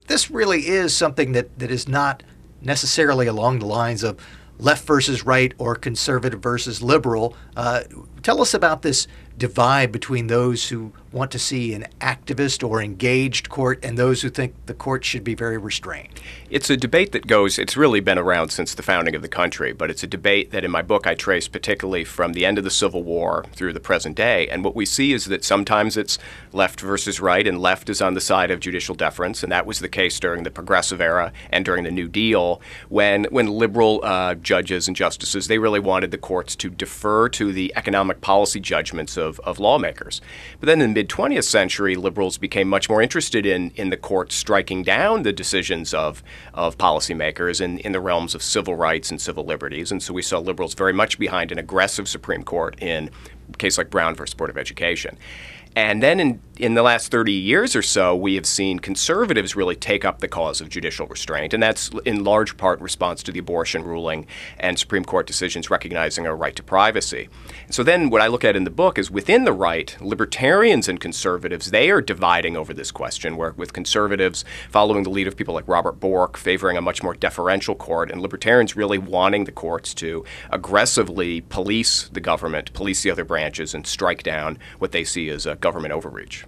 this really is something that is not necessarily along the lines of left versus right or conservative versus liberal. Tell us about this divide between those who want to see an activist or engaged court and those who think the court should be very restrained. It's a debate that it's really been around since the founding of the country, but it's a debate that in my book I trace particularly from the end of the Civil War through the present day. And what we see is that sometimes it's left versus right, and left is on the side of judicial deference, and that was the case during the Progressive era and during the New Deal, when liberal judges and justices, they really wanted the courts to defer to the economic policy judgments of lawmakers. But then in the mid-20th century, liberals became much more interested in the courts striking down the decisions of policymakers in the realms of civil rights and civil liberties. And so we saw liberals very much behind an aggressive Supreme Court in a case like Brown versus Board of Education. And then in the last 30 years or so, we have seen conservatives really take up the cause of judicial restraint, and that's in large part in response to the abortion ruling and Supreme Court decisions recognizing a right to privacy. And so then what I look at in the book is within the right, libertarians and conservatives, they are dividing over this question, where with conservatives following the lead of people like Robert Bork, favoring a much more deferential court, and libertarians really wanting the courts to aggressively police the government, police the other branches, and strike down what they see as a government overreach.